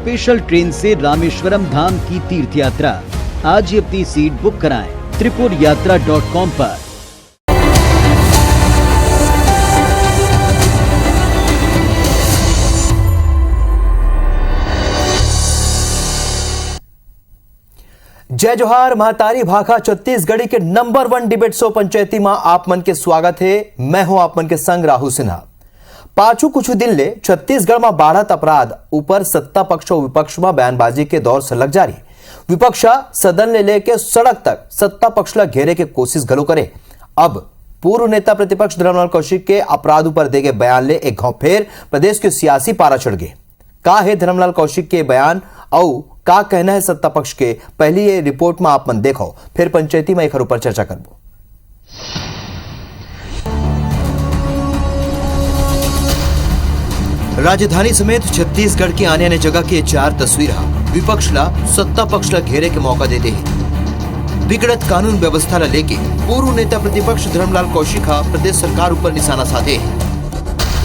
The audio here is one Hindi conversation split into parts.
स्पेशल ट्रेन से रामेश्वरम धाम की तीर्थ यात्रा। आज ही अपनी सीट बुक कराएं त्रिपुरयात्रा.com पर। जय जोहार महतारी भाखा छत्तीसगढ़ी के नंबर 1 डिबेट शो पंचायती में आप मन के स्वागत है। मैं हूं आप मन के संग राहुल सिन्हा। पाछू कुछ दिन ले छत्तीसगढ़ में बढ़त अपराध ऊपर सत्ता पक्ष और विपक्ष में बयानबाजी के दौर सलग जारी। विपक्ष सदन ले लेके सड़क तक सत्ता पक्ष ला घेरे के कोशिश घलो करे। अब पूर्व नेता प्रतिपक्ष धरमलाल कौशिक के अपराध पर देगे बयान ले एक घाव फेर प्रदेश के सियासी पारा चढ़ गए। का है धरमलाल कौशिक के बयान और का कहना है सत्ता पक्ष के, पहली ये रिपोर्ट में आप मन देखो, फिर पंचायती में एक ऊपर चर्चा करबो। राजधानी समेत छत्तीसगढ़ की आने आने जगह की चार तस्वीर विपक्ष ला सत्ता पक्ष ला घेरे के मौका देते हैं। बिगड़त कानून व्यवस्था ला लेके पूर्व नेता प्रतिपक्ष धरमलाल कौशिक प्रदेश सरकार ऊपर निशाना साधे हैं।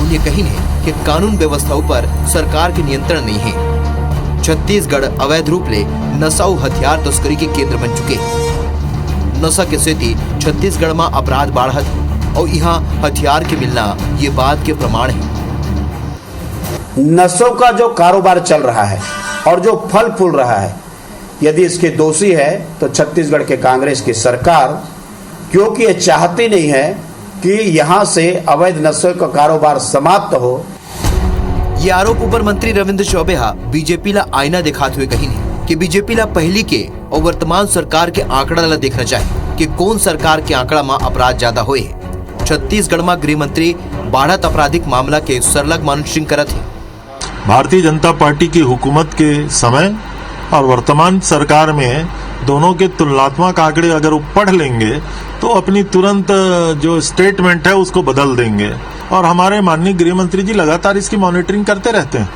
उन्हें कही है कि कानून व्यवस्था ऊपर सरकार के नियंत्रण नहीं है। छत्तीसगढ़ अवैध रूप ले नशाऊ हथियार तस्करी के केंद्र बन चुके। नशा के सेती छत्तीसगढ़ में अपराध बढ़त और यहाँ हथियार के मिलना ये बात के प्रमाण है। नशों का जो कारोबार चल रहा है और जो फल फूल रहा है, यदि इसके दोषी है तो छत्तीसगढ़ के कांग्रेस की सरकार, क्योंकि ये चाहती नहीं है कि यहां से अवैध नशों का कारोबार समाप्त हो। ये आरोप ऊपर मंत्री रविंद्र चौबे बीजेपी ला आईना दिखाते हुए कही ने कि बीजेपी ला पहली के और वर्तमान सरकार के आंकड़ा ला देखना चाहिए कि कौन सरकार के आंकड़ा में अपराध ज्यादा हुए। छत्तीसगढ़ में गृह मंत्री बढ़त आपराधिक मामला के सरलग मॉनिटरिंग करत है। भारतीय जनता पार्टी की हुकूमत के समय और वर्तमान सरकार में दोनों के तुलनात्मक आंकड़े अगर वो पढ़ लेंगे तो अपनी तुरंत जो स्टेटमेंट है उसको बदल देंगे और हमारे माननीय गृह मंत्री जी लगातार इसकी मॉनिटरिंग करते रहते हैं।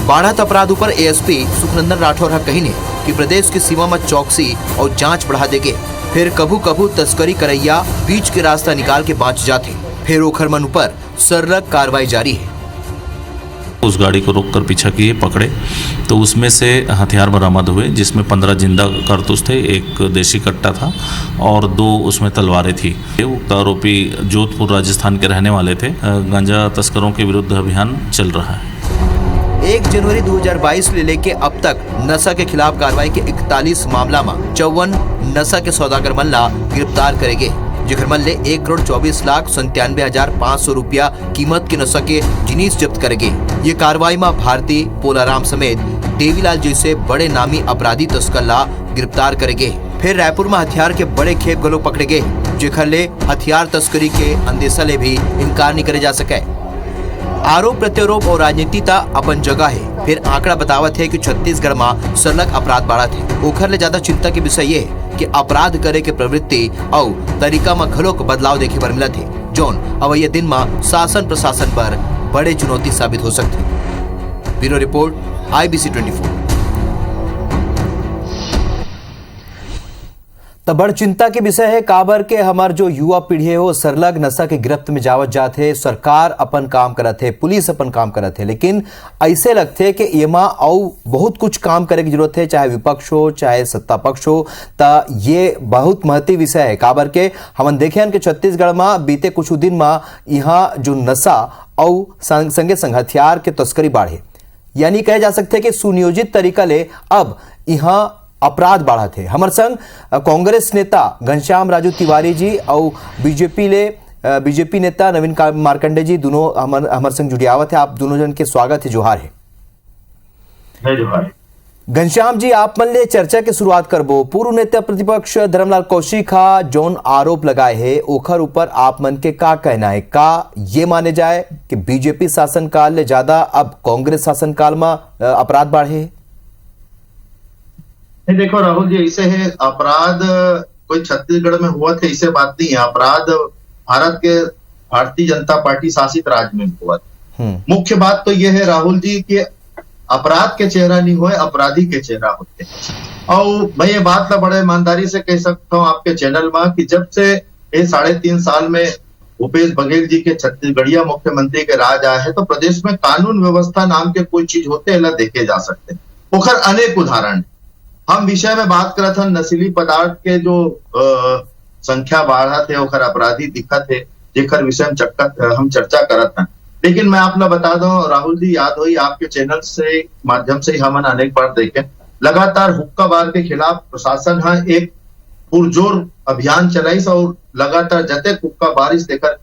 बढ़त अपराध पर एएसपी सुखनंदन राठौर कही ने कि प्रदेश की सीमा में चौकसी और जांच बढ़ा देंगे। फिर कभू कभू तस्करी करैया बीच के रास्ता निकाल के बाँच जाते, फिर ओखर मन पर सरलग कार्रवाई जारी है। उस गाड़ी को रोककर पीछा किए, पकड़े तो उसमें से हथियार बरामद हुए, जिसमें 15 जिंदा कारतूस थे, एक देशी कट्टा था और 2 उसमें तलवारें थी। उक्त आरोपी जोधपुर राजस्थान के रहने वाले थे। गांजा तस्करों के विरुद्ध अभियान चल रहा है। 1 जनवरी 2022 ले लेके अब तक नशा के खिलाफ कार्रवाई के 41 मामला में 54 नशा के सौदागर मन ला गिरफ्तार करेंगे, जिकर मन ले 1,24,97,500 रुपया कीमत के नशा के जिनिस जब्त करेंगे। ये कार्रवाई में भारती पोलाराम समेत देवीलाल जैसे बड़े नामी अपराधी तस्कर ला गिरफ्तार करेंगे। फिर रायपुर में हथियार के बड़े खेप गलो पकड़े गए, जिकर ले हथियार तस्करी के अंदेशा ले भी इनकार नहीं करे जा सके। आरोप प्रत्यारोप और राजनीति ता अपन जगह है, फिर आंकड़ा बतावत है कि छत्तीसगढ़ में सरलग अपराध बढ़त है। ओखर ले ज्यादा चिंता के विषय ये कि अपराध करे के प्रवृत्ति और तरीका में घलोक बदलाव देखे बर मिलत है, जोन अवैया दिन में शासन प्रशासन पर बड़े चुनौती साबित हो सकते। Bureau report IBC 24। तो बड़ चिंता के विषय है काबर के हमार जो युवा पीढ़ी है वो सरलग नशा के गिरफ्त में जावत जात है। सरकार अपन काम करत है, पुलिस अपन काम करत है, लेकिन ऐसे लगते है कि एमा और बहुत कुछ काम करे की जरूरत है, चाहे विपक्ष हो चाहे सत्ता पक्ष हो। ता ये बहुत महत्वपूर्ण विषय है काबर के हम देखे कि छत्तीसगढ़ में बीते कुछ दिन में यहाँ जो नशा और संगे संग हथियार के तस्करी बढ़े, यानी कहे जा सकते है कि सुनियोजित तरीका ले अब यहाँ अपराध बढ़ा थे। हमारे संग कांग्रेस नेता घनश्याम राजू तिवारी जी और बीजेपी नेता नवीन मार्कंडे जी दोनों हमारे संग जुड़ियावत है। आप दोनों जन के स्वागत है, जोहार है। जोहार। घनश्याम जी, आप मन ले चर्चा के शुरुआत करबो। पूर्व नेता प्रतिपक्ष धरमलाल कौशिक जोन आरोप लगाए है ओखर ऊपर आप मन के का कहना है? का ये माने जाए कि बीजेपी शासनकाल ले ज्यादा अब कांग्रेस शासनकाल में अपराध बढ़े? देखो राहुल जी, ऐसे है अपराध कोई छत्तीसगढ़ में हुआ थे ऐसे बात नहीं है। अपराध भारत के भारतीय जनता पार्टी शासित राज्य में हुआ था। मुख्य बात तो यह है राहुल जी कि अपराध के चेहरा नहीं हुए, अपराधी के चेहरा होते। और मैं ये बात ना बड़े ईमानदारी से कह सकता हूँ आपके चैनल में कि जब से ये 3.5 साल में भूपेश बघेल जी के छत्तीसगढ़िया मुख्यमंत्री के राज आए हैं तो प्रदेश में कानून व्यवस्था नाम के कोई चीज होते हैं देखे जा सकते हैं। ओखर अनेक उदाहरण हम विषय में बात करत हन, नशीली पदार्थ के जो संख्या बढ़ा थे ओखर अपराधी दिखत है जेकर विषय में हम चर्चा करत हन। लेकिन मैं आप लोग बता दूं राहुल जी, याद हुई आपके चैनल से माध्यम से हम अनेक बार देखे लगातार हुक्का बार के खिलाफ प्रशासन एक पुरजोर अभियान चलाई और लगातार जते हुक्का बारिश देकर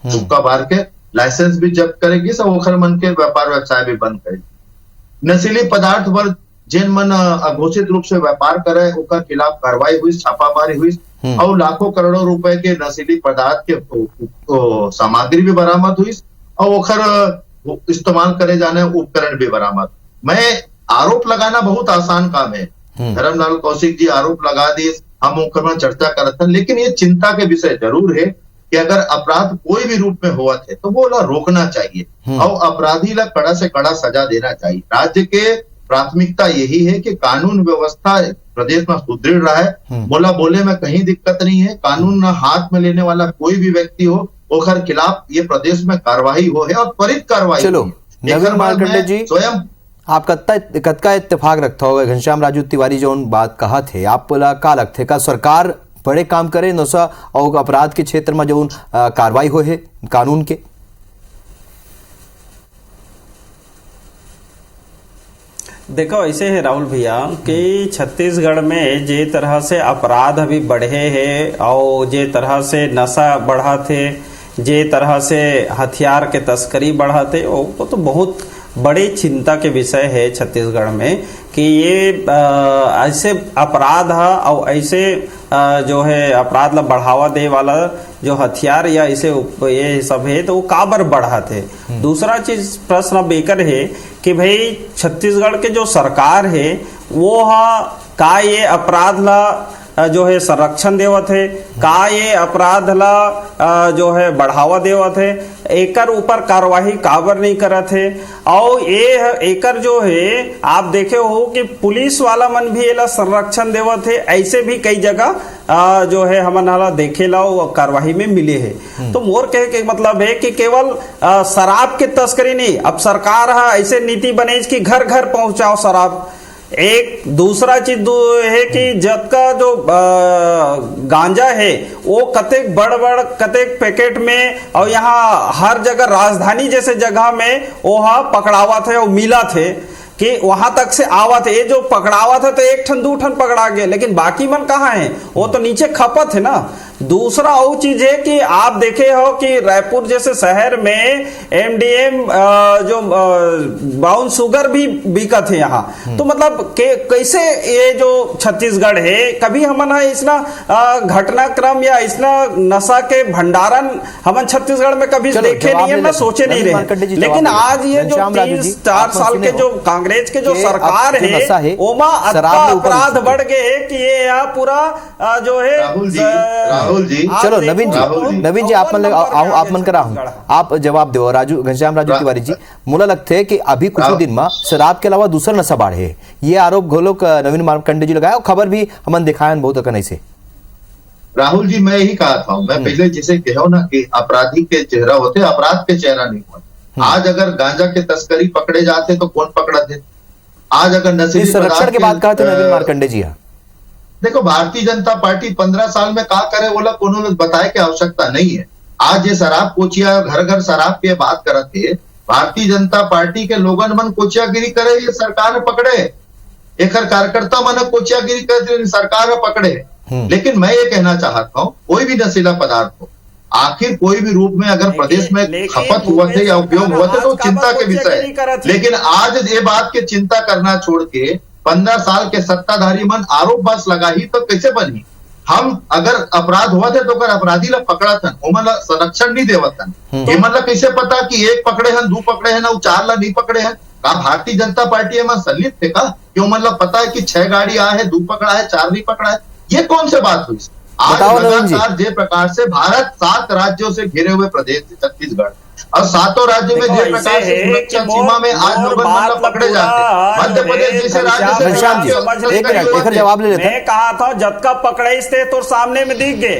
हुक्का बार के लाइसेंस भी जब्त करेगी सब ओखर मन के व्यापार व्यवसाय भी बंद करेगी। नशीली पदार्थ पर जिन मन अघोषित रूप से व्यापार करे ओकर खिलाफ कार्रवाई हुई, छापामारी हुई और लाखों करोड़ों रुपए के नशीली पदार्थ के सामग्री भी बरामद हुई और ओखर इस्तेमाल करे जाने उपकरण भी बरामद। मैं आरोप लगाना बहुत आसान काम है, धर्मलाल कौशिक जी आरोप लगा दिए, हम ओकर में चर्चा करते हैं, लेकिन ये चिंता के विषय जरूर है कि अगर अपराध कोई भी रूप में हुआ थे तो वो ला रोकना चाहिए और अपराधी ला कड़ा से कड़ा सजा देना चाहिए। राज्य के प्राथमिकता यही है कि कानून व्यवस्था प्रदेश में सुदृढ़ रहा है, बोले में कहीं दिक्कत नहीं है, कानून हाथ में लेने वाला कोई भी व्यक्ति हो ओखर खिलाफ ये प्रदेश में कार्रवाई हो है और त्वरित कार्रवाई। चलो नवीन मार्कंडे जी स्वयं आप कत्का इत्तेफाक रखता होगा घनश्याम राजू तिवारी जो बात कहा थे आप का लगते का सरकार बड़े काम करे नशा और अपराध के क्षेत्र में जो कार्रवाई हो है कानून के? देखो ऐसे है राहुल भैया कि छत्तीसगढ़ में जे तरह से अपराध अभी बढ़े हैं और जे तरह से नशा बढ़ा थे, जे तरह से हथियार के तस्करी बढ़ा थे, वो तो बहुत बड़ी चिंता के विषय है छत्तीसगढ़ में कि ये ऐसे अपराध और ऐसे जो है अपराध ला बढ़ावा दे वाला जो हथियार या ऐसे ये सब है तो वो काबर बढ़ा थे। दूसरा चीज प्रश्न अब एक है कि भाई छत्तीसगढ़ के जो सरकार है वो का ये अपराध ला जो है संरक्षण देवत है, का ये अपराध ला जो है बढ़ावा देवत है, एकर ऊपर कार्यवाही काबर नहीं करत है। और ये एकर जो है आप देखे हो कि पुलिस वाला मन भी एला संरक्षण देवत है, ऐसे भी कई जगह जो है हमन हाला देखे ला कार्यवाही में मिले है। तो मोर कहे के मतलब है कि केवल शराब के तस्करी नहीं, अब सरकार ऐसे नीति बने कि घर घर पहुंचाओ शराब। एक दूसरा चीज है कि जब का जो गांजा है वो कतेक बड़ बड़ कतेक पैकेट में और यहाँ हर जगह राजधानी जैसे जगह में वो पकड़ावा थे और मिला थे कि वहां तक से आवा थे। ये जो पकड़ावा था तो एक ठन दू ठन पकड़ा गए, लेकिन बाकी मन कहाँ है, वो तो नीचे खपत है ना। दूसरा वो चीज है कि आप देखे हो कि रायपुर जैसे शहर में एमडीएम जो ब्राउन शुगर भी बिकत है यहाँ। तो मतलब कैसे ये जो छत्तीसगढ़ है कभी हमन इसना घटनाक्रम या इसना नशा के भंडारण हमन छत्तीसगढ़ में कभी देखे नहीं है, ना सोचे नहीं रहे। लेकिन आज ये जो 3-4 साल के जो कांग्रेस के जो सरकार है ओमा अपराध बढ़ गए है कि ये यहाँ पूरा जो है राहुल जी चलो नवीन जी आप मन करा हूं आप जवाब दो। राजू घनश्याम राजू तिवारी जी मुला लगते है कि अभी कुछ दिन में शराब के अलावा दूसरा नशा बढ़े, ये आरोप घोलोक नवीन मार्कंडे जी लगाया और खबर भी हमन दिखाया बहुत अकन से। राहुल जी मैं यही कहा था, मैं पहले जिसे कहो ना कि अपराधी के चेहरा होते अपराध के चेहरा नहीं होते। आज अगर गांजा के तस्करी पकड़े जाते तो कौन पकड़ा थे? आज अगर नशीली संरक्षण की बात कहा तो नवीन मार्कंडे जी देखो भारतीय जनता पार्टी 15 साल में क्या करे बोला कोनो बताए की आवश्यकता नहीं है। आज ये शराब कोचिया घर घर शराब की बात करते भारतीय जनता पार्टी के लोगन मन कोचियागिरी करे, ये सरकार पकड़े, एक कार्यकर्ता मन कोचियागिरी करे सरकार पकड़े। लेकिन मैं ये कहना चाहता हूँ कोई भी नशीला पदार्थ हो आखिर कोई भी रूप में अगर प्रदेश में खपत हुआ थे या उपयोग हुआ थे तो चिंता के विषय है। लेकिन आज ये बात की चिंता करना छोड़ के 15 साल के सत्ताधारी मन आरोप बस लगा ही तो कैसे बनी। हम अगर अपराध हुआ थे तो अगर अपराधी ला पकड़ा था ओमन ला संरक्षण नहीं देवत था, एमन ला कैसे पता कि एक पकड़े हैं 2 पकड़े हैं ना 4 ला नहीं पकड़े हैं? का भारतीय जनता पार्टी एम संलिप्त थे का कि ओमन ला पता है कि 6 गाड़ी आए है 2 पकड़ा है 4 नहीं पकड़ा है? ये कौन से बात हुई? आज लगातार जे प्रकार से भारत 7 राज्यों से घिरे हुए प्रदेश छत्तीसगढ़ और 7 राज्यों में जिस प्रकार से सुरक्षा सीमा में आज लोग पकड़े जाते हैं, मध्य प्रदेश जैसे राज्य से एक जवाब ले लेते मैं कहा था जब का पकड़े थे तो सामने में दिख गए,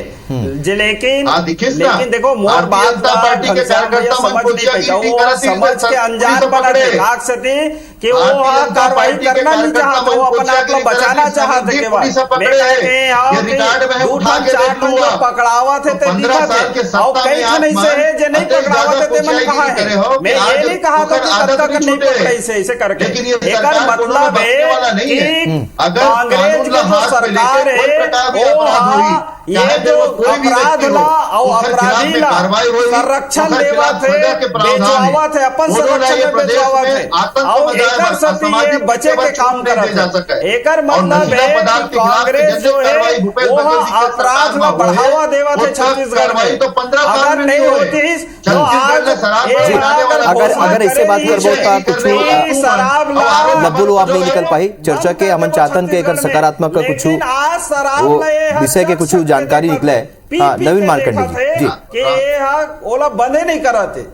लेकिन हाँ, दिखिस ना। लेकिन देखो मोर भारतीय बात जनता पार्टी के कार्यकर्ता समझ नहीं मनकोचिया पाई, की वो करती है, समझ के अनजान बना दे लाग सती कि वो भारतीय जनता कार्रवाई पार्टी के करना नहीं कार्यकर्ता चाहते, वो अपने आप को मनकोचिया बचाना की चाहते करती है, केवल पुलिस पकड़े मैं हैं। कहते हैं आओ ये रिकॉर्ड में है, दो उठा ठन के चार देख ठन जो लूंगा। पकड़ावा थे तो ते 15 दिखा साल के थे सत्ता और कई में ठन आप ऐसे है जो नहीं अत्यंत पकड़ावा ज्यादा थे ते मन कोशिश कहा करे है हो मैं कि ये आज नहीं कहा था मुखर कि आदत तब तक नहीं नहीं छूटे। पकड़े ऐसे करके लेकिन ये एकर सरकार मतलब कोरोना है वाला नहीं है। कि अगर कांग्रेस कानून ला की जो हाथ में लेके सरकार कोई है प्रकार की वो अपराध हुई, ये चाहे जो वो कोई भी अपराध व्यक्ति हो, ला और उसके खिलाफ अपराधी में ला कार्रवाई होगी, संरक्षण उसके देवा खिलाफ थे सजा के प्रावधान है। बेचवावा थे अपन वो लोग संरक्षण ये में प्रदेश बेचवावा में थे आतंक और मचाए एकर बस सती ये असामाजिक बचे के छूट काम नहीं करत जा सका है है। एकर और मतलब नशीला है पदार्थ कि के खिलाफ कांग्रेस जब जो है कार्रवाई भूपेश वो बघेल जी के अपराध सरकार में में हुई है, बढ़ावा देवा थे वो तब छत्तीसगढ़ कार्रवाई में तो 15 साल अगर में नहीं नहीं हुई। होती तो छत्तीसगढ़ आज में शराब ये बनाने वाला अगर घोषणा अगर इससे बात करेगी, करबो तो कुछ करने वाला शराब और आगे ला लब्बू लो आप नहीं जो निकल है, पाई चर्चा के हमन चाहतन के एकर सकारात्मक का कुछ लेकिन आज शराब वो में ये विषय के कुछ जानकारी निकले है। हाँ, नवीन मार्कंडे जी कि ये ओला बंदे नहीं कराते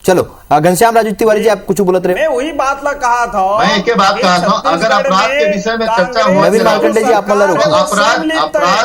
चलो घनश्याम राजू तिवारी जी आप कुछ बोलत रहे मैं वही बात ला कहा था मैं एक ही बात कहा था, अगर अपराध के विषय में चर्चा हो नवीन मार्कंडे जी, आप मला रोको। अपराध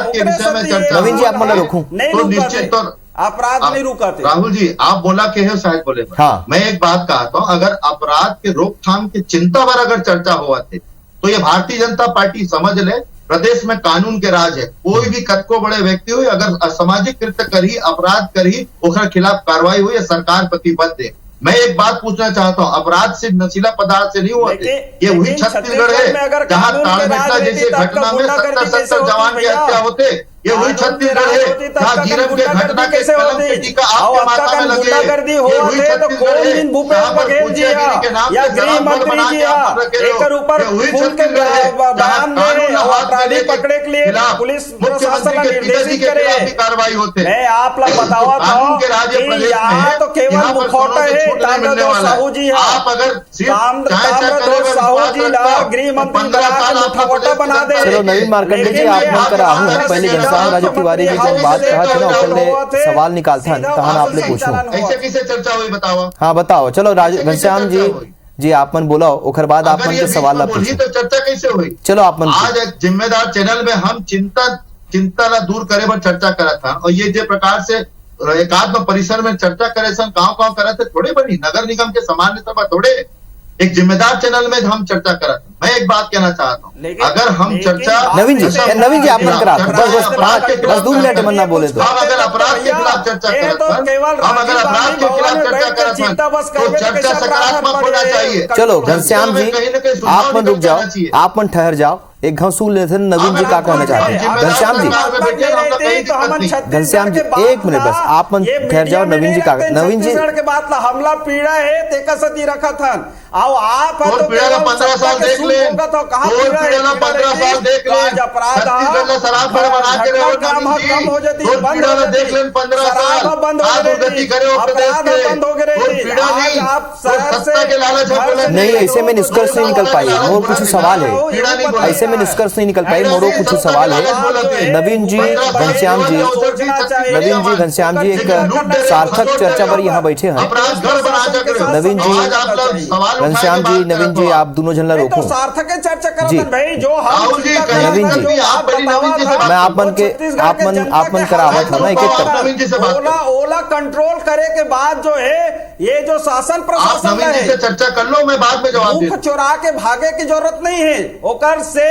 के विषय में चर्चा नवीन जी, आप मला रोको। तो निश्चित तौर अपराध नहीं रुकाते राहुल जी आप बोला के है शायद बोले पर। हाँ। मैं एक बात कहा था, अगर अपराध के रोकथाम की चिंता पर अगर चर्चा हुआ थे तो ये भारतीय जनता पार्टी समझ ले प्रदेश में कानून के राज है। कोई भी कतको बड़े व्यक्ति हो अगर असामाजिक कृत्य करी अपराध करी ओकर खिलाफ कार्रवाई हुई सरकार प्रतिबद्ध है। मैं एक बात पूछना चाहता हूँ, अपराध सिर्फ नशीला पदार्थ से नहीं हुआ थे, ये वही छत्तीसगढ़ है जहाँ ताड़मेटला जैसी घटना में 70 जवान की हत्या होते, ये वही छत्तीसगढ़ है जहाँ गिरफ्त के घटना के कलम के टीका आपके माथा में लगे, ये वही छत्तीसगढ़ है जहाँ पर पूछताछ के नाम पे शराब बंद बना के आप रखे हो, ये वही छत्तीसगढ़ है जहाँ कानून अपराधी पकड़े के लिए पुलिस मुख्यमंत्री के पिताजी के खिलाफ भी कार्रवाई होते। मैं आप लोग बतावा कानून के राज्य प्रदेश में है, तो केवल यहाँ पर मुखौटा सोनों है को छूट नहीं मिलने वाला है। आप अगर सिर्फ ताम्रध्वज साहू जी ला गृह मंत्री बना के मुखौटा बना दे। चलो नवीन मार्कंडे जी आप मन कर आहू पहले घनश्याम राजू तिवारी जी जब बात कहा थे ना पहले सवाल निकालता तहन आपने पूछू ऐसे किसे चर्चा हुई बताओ। हाँ बताओ चलो घनश्याम जी आप मन बोलाओ ओकर बाद आप मन के सवाल ला पूछो तो चर्चा कैसे हुई। चलो आप मन आज एक जिम्मेदार चैनल में हम चिंता ला दूर करे पर चर्चा करा था और ये जो प्रकार से एकात्म परिसर में चर्चा करे सन गाँव करे थे थोड़े बनी नगर निगम के सामान्य सभा थोड़े एक जिम्मेदार चैनल में हम चर्चा करा था। मैं एक बात कहना चाहता हूँ, अगर हम चर्चा नवीन जी आप मन करा बस 2 मिनट मन ना बोले तो हम अगर अपराध के खिलाफ चर्चा करते हम अगर अपराध के खिलाफ चर्चा करते तो चर्चा सकारात्मक होना चाहिए। चलो घनश्याम जी आप मन रुक जाओ आप मन ठहर जाओ एक घंसूल लेते नवीन जी क्या कहना चाहते हैं घनश्याम जी घनश्याम जी 1 मिनट बस आप मन ठहर जाओ नवीन जी का नवीन जी के बात ला हमला पीड़ा है तेका सती रखा था आओ आप तो पीड़ा 15 साल देख ले तो कहां पीड़ा 15 साल देख ले छत्तीसगढ़ में शराब बना के रहे कम हो जाती तो पीड़ा देख ले 15 साल बंद हो गति करे प्रदेश के बंद हो गए पीड़ा नहीं आप सत्ता के लालच नहीं ऐसे में निष्कर्ष नहीं निकल पाई और कुछ सवाल है ऐसे में निष्कर्ष नहीं निकल पाई मोरो कुछ सवाल है नवीन जी घनश्याम जी एक सार्थक चर्चा पर यहाँ बैठे हैं नवीन जी आप दोनों जन रोको सार्थक चर्चा करते जी भाई जो नवीन जी मैं आप मन करावत हूँ ना एक ओला कंट्रोल करे के बाद जो है ये जो शासन प्रशासन है चर्चा कर लो मैं बाद में जवाब मुख चुरा के भागे की जरूरत नहीं है ओकर से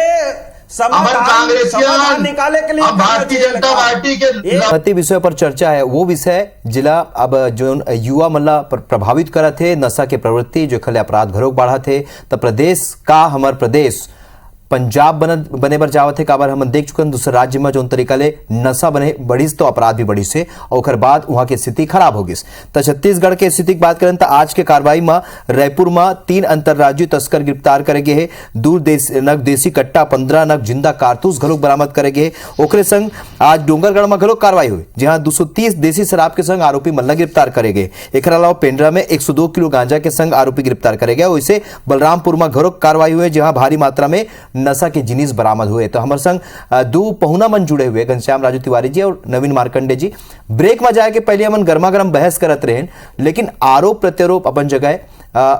समाधान निकाले के लिए भारतीय जनता पार्टी के विषय पर चर्चा है वो विषय जिला अब जो युवा मल्ला प्रभावित करा थे नशा के प्रवृत्ति जो खले अपराध घरों बढ़ा थे तो प्रदेश का हमार प्रदेश पंजाब बने बर जावत है काबर हम देख चुकन दूसरे राज्य में जो तरीका ले नशा बने बढ़ीस तो अपराध भी बढ़ी से और बाद वहां की स्थिति खराब हो गई। तो छत्तीसगढ़ के स्थिति की बात करें तो आज के कार्रवाई में रायपुर में 3 अंतर्राज्यीय तस्कर गिरफ्तार करे गए है। नग देसी कट्टा 15 नग जिंदा कारतूस घलोक बरामद करे गए। ओकरे संग आज डोंगरगढ़ में घलोक कार्रवाई हुई जहां 230 देसी शराब के संग आरोपी मल्ला गिरफ्तार करे गए। एक अलावा पेंड्रा में 102 किलो गांजा के संग आरोपी गिरफ्तार करे गए। वैसे बलरामपुर में घरोक कार्रवाई हुई जहां भारी मात्रा में नशा के जिनिस बरामद हुए। तो हमारे संग 2 पहुना मन जुड़े हुए घनश्याम राजू तिवारी जी और नवीन मार्कंडे जी। ब्रेक में जाए के पहले हमन गर्मा गर्म बहस करत रहे लेकिन आरोप प्रत्यारोप अपन जगह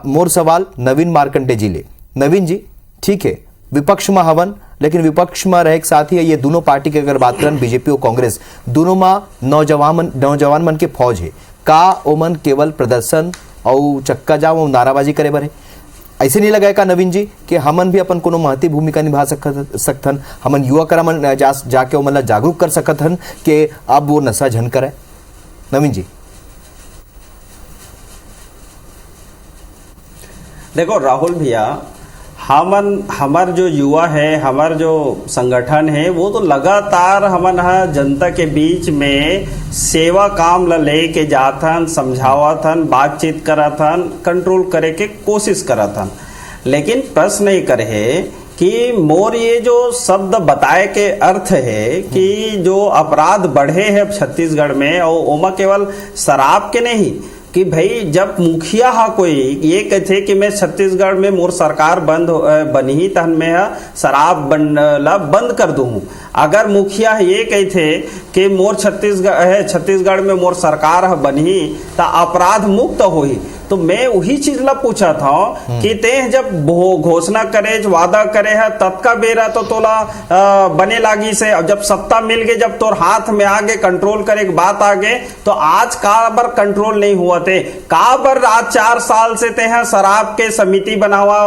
मोर सवाल नवीन मार्कंडे जी ले। नवीन जी ठीक है विपक्ष में हवन लेकिन विपक्ष में रहे साथ ही ये दोनों पार्टी के अगर बात करें बीजेपी और कांग्रेस दोनों में नौजवान मन के फौज है का ओमन केवल प्रदर्शन और चक्का जाम और नाराबाजी करे बर है। ऐसे नहीं लगा का नवीन जी कि हमन भी अपन कोनो महती भूमिका निभा सकथन, हमन युवा करा मन जाके ओमन ला जागरूक कर सकथन कि अब वो नशा झन करे। नवीन जी देखो राहुल भैया, हमार जो युवा है, हमार जो संगठन है, वो तो लगातार हमन जनता के बीच में सेवा काम ला लेके जाथन, समझावथन, बातचीत करथन, कंट्रोल करे के कोशिश करथन। लेकिन प्रश्न ये करे है कि मोर ये जो शब्द बताए के अर्थ है कि जो अपराध बढ़े हैं छत्तीसगढ़ में, और ओमा केवल शराब के नहीं कि भाई जब मुखिया हा कोई ये कहते कि मैं छत्तीसगढ़ में मोर सरकार बनी तहन में शराब बंद कर दूं। अगर मुखिया ये कहते कि मोर छत्तीसगढ़ में मोर सरकार बनी तो अपराध मुक्त होही, तो मैं वही चीज ला पूछा था कि ते जब घोषणा करे, वादा करे है, तत्का बेरा तो तोला बने लागी से, अब जब सत्ता मिल गई, जब तोर हाथ में आगे कंट्रोल करे की बात आगे, तो आज का बर कंट्रोल नहीं हुआ थे, का बर आज 4 साल से ते हैं शराब के समिति बनावा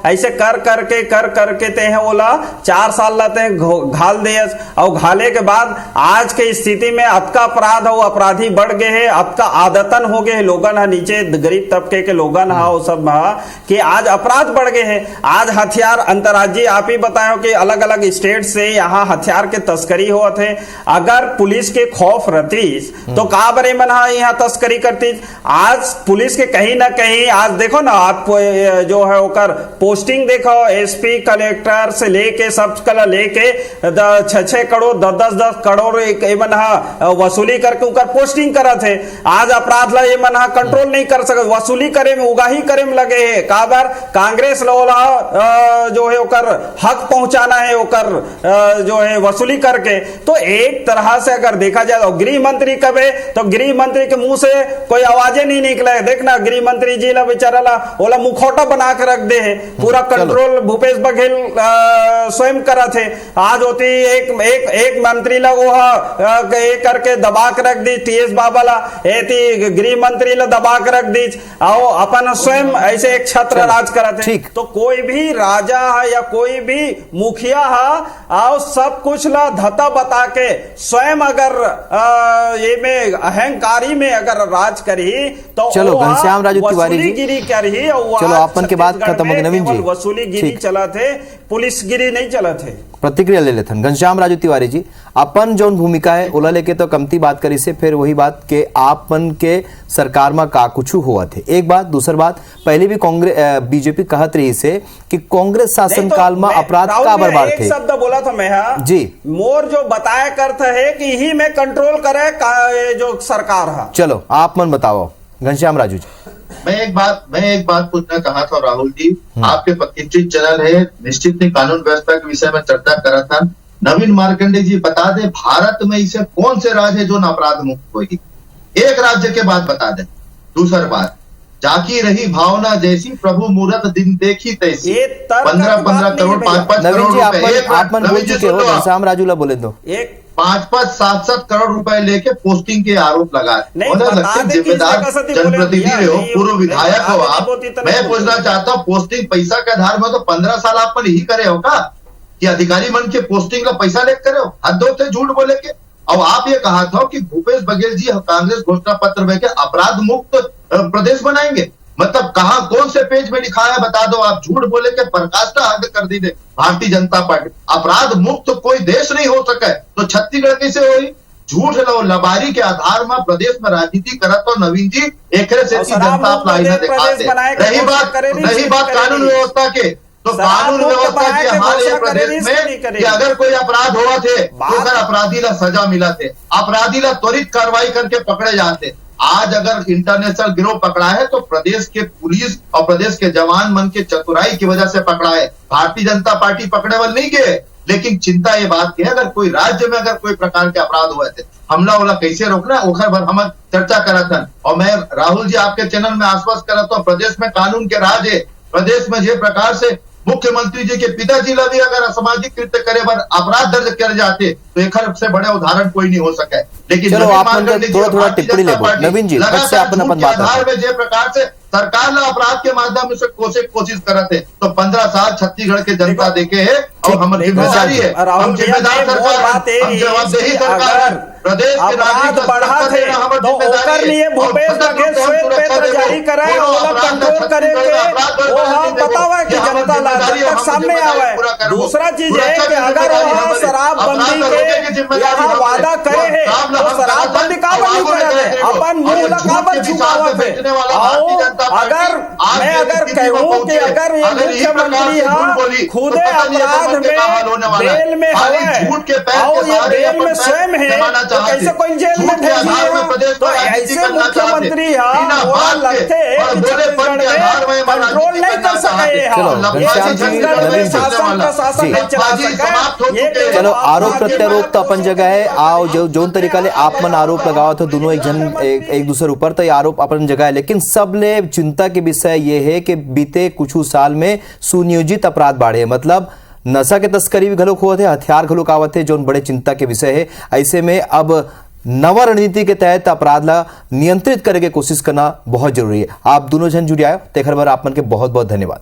ऐसे कर करके ते हैं बोला 4 साल लाते हैं घाल दे, और घाले के बाद आज के स्थिति में अतका अपराध और अपराधी बढ़ गए हैं, अतका आदतन हो गए लोगन है, नीचे गरीब तबके के लोगन है वो सब कि आज अपराध बढ़ गए हैं। आज हथियार अंतर्राज्यीय आप ही बताओ कि अलग अलग स्टेट से यहाँ हथियार के तस्करी हो थे। अगर पुलिस के खौफ रहती तो का बरे मन यहाँ तस्करी करती। आज पुलिस के कहीं ना कहीं आज देखो ना, आप जो है ओकर पोस्टिंग देखो, एसपी कलेक्टर से लेके सब कला लेके 6 करोड़ 10 करोड़ वसूली करके उनका पोस्टिंग करा थे। आज अपराध ये मन कंट्रोल नहीं कर सकते, वसूली करे में उगाही करे में लगे है। काबर कांग्रेस लोला जो है ओकर हक पहुंचाना है, ओकर जो है वसूली करके। तो एक तरह से अगर देखा जाए तो गृह मंत्री कबे तो गृह मंत्री के मुंह से कोई आवाजें नहीं निकले। देखना गृह मंत्री जी ला बेचारा ला ओला मुखौटा बना के रख दे है, पूरा कंट्रोल भूपेश बघेल स्वयं करा थे। आज होती एक मंत्री ला वो करके दबा के रख दी, टीएस बाबा ला गृह मंत्री ला दबा के रख दी, और अपन स्वयं ऐसे एक छत्र राज करते। तो कोई भी राजा है या कोई भी मुखिया है और सब कुछ ला धता बता के स्वयं अगर ये में अहंकारी में अगर राज करी तो चलो घनश्याम राजू तिवारी जी गिरी करी, चलो अपन के बात खत्म हो गई। नवीन जी वसूली गिरी चला थे, पुलिस गिरी नहीं चला थे। प्रतिक्रिया ले लेते हैं घनश्याम राजू तिवारी जी, अपन जो भूमिका है ओला लेके तो कमती बात करी से, फिर वही बात के आपन के सरकार में का कुछ हुआ थे। एक बात, दूसर बात, पहले भी कांग्रेस बीजेपी कहत रही से कि कांग्रेस शासन काल में अपराध का बर्बाद थे। एक शब्द बोला था मैं जी, मोर जो बताया करता है कि ही में कंट्रोल करे जो सरकार है। चलो आप मन बताओ घनश्याम राजू जी। मैं एक बात पूछना कहा था राहुल जी, आपके प्रतिष्ठित चैनल है, निश्चित ही कानून व्यवस्था के विषय में चर्चा करा था। नवीन मार्कंडे जी बता दे भारत में इसे कौन से राज्य है जो अपराध मुक्त होगी, एक राज्य के बाद बता दे। दूसरी बात, जाकी रही भावना जैसी प्रभु मूरत दिन देखी तैसी, 15-15 करोड़ 5-5 करोड़ रुपए घनश्याम राजू ला बोले दो, 5-5 7-7 करोड़ रुपए लेके पोस्टिंग के आरोप लगाए। जिम्मेदार जनप्रतिनिधि हो, पूर्व विधायक हो आप, मैं पूछना चाहता हूँ पोस्टिंग पैसा के आधार में तो 15 साल आप यही करे हो का कि अधिकारी मन के पोस्टिंग का पैसा लेकर करे हो? हद होते झूठ बोले के। अब आप ये कहा था कि भूपेश बघेल जी कांग्रेस घोषणा पत्र में के अपराध मुक्त प्रदेश बनाएंगे, मतलब कहा कौन से पेज में लिखा है बता दो। आप झूठ बोले के पराकाष्ठा हद कर दी भारतीय जनता पार्टी। अपराध मुक्त कोई देश नहीं हो सके तो छत्तीसगढ़ कैसे हुई? झूठ लबारी के आधार में प्रदेश में राजनीति करत तो नवीन जी एक से जनता दिखाते। रही बात कानून व्यवस्था के, तो कानून व्यवस्था के हमारे प्रदेश में कि अगर कोई अपराध हुआ थे तो सर अपराधी ला सजा मिला थे, अपराधी ला त्वरित कार्रवाई करके पकड़े जाते। आज अगर इंटरनेशनल गिरोह पकड़ा है तो प्रदेश के पुलिस और प्रदेश के जवान मन के चतुराई की वजह से पकड़ा है, भारतीय जनता पार्टी पकड़े वाले नहीं गए। लेकिन चिंता ये बात की है अगर कोई राज्य में अगर कोई प्रकार के अपराध हुए थे, हमला वाला कैसे रोकना ओखर भर हम चर्चा करा था। और मैं राहुल जी आपके चैनल में आश्वस्त करा था प्रदेश में कानून के राज है, प्रदेश में जिस प्रकार से मुख्यमंत्री जी के पिताजी ला भी अगर असामाजिक कृत्य करे पर अपराध दर्ज कर जाते तो एक से बड़े उदाहरण कोई नहीं हो सके। लेकिन चलो नवीन आप मार्कंडे जी थोड़ा और थोड़ा भारतीय टिप्पणी जनता लेबो पार्टी नवीन जी लगातार से अपन झूठ के बात आधार में जे प्रकार से सरकार ने अपराध के माध्यम से कोशिश करते तो 15 साल छत्तीसगढ़ के जनता देखे है और हम जिम्मेदारी है, हम जिम्मेदार सरकार, हम जवाबदेही सरकार, प्रदेश के नागरिक बढ़ा थे तो ओकर लिए भूपेश बघेल श्वेत पत्र जारी करे और कंट्रोल करे के वो हम बतावा कि जनता ला जब तक सामने आवे। दूसरा चीज है कि अगर वहाँ शराबबंदी के यहाँ वादा करे है तो शराबबंदी का नहीं करे अपन मुंह लगावत छुपावत है। अगर मैं कहूँ कि अगर ये मुख्यमंत्री यहाँ खुदे अपराध में जेल में है और ये जेल में स्वयं है तो कैसे कोई जेल में भेजिए? तो ऐसे मुख्यमंत्री यहाँ लगते छत्तीसगढ़ में कंट्रोल नहीं कर सके, छत्तीसगढ़ में शासन प्रशासन नहीं चला सके। चलो आरोप प्रत्यारोप तो अपन जगह है, आओ जो तरीका ले आप मन आरोप लगाओ तो दोनों एक दूसरे ऊपर तो आरोप अपन जगह है, लेकिन सबले चिंता के विषय ये है कि बीते कुछ साल में सुनियोजित अपराध बढ़े, मतलब नशा के तस्करी भी घलोक हुआ थे, हथियार घलोक आवत थे, जो बड़े चिंता के विषय है। ऐसे में अब नवा रणनीति के तहत अपराध ला नियंत्रित करने की कोशिश करना बहुत जरूरी है। आप दोनों जन जुड़े आए तेखर बर आप मन के बहुत बहुत धन्यवाद।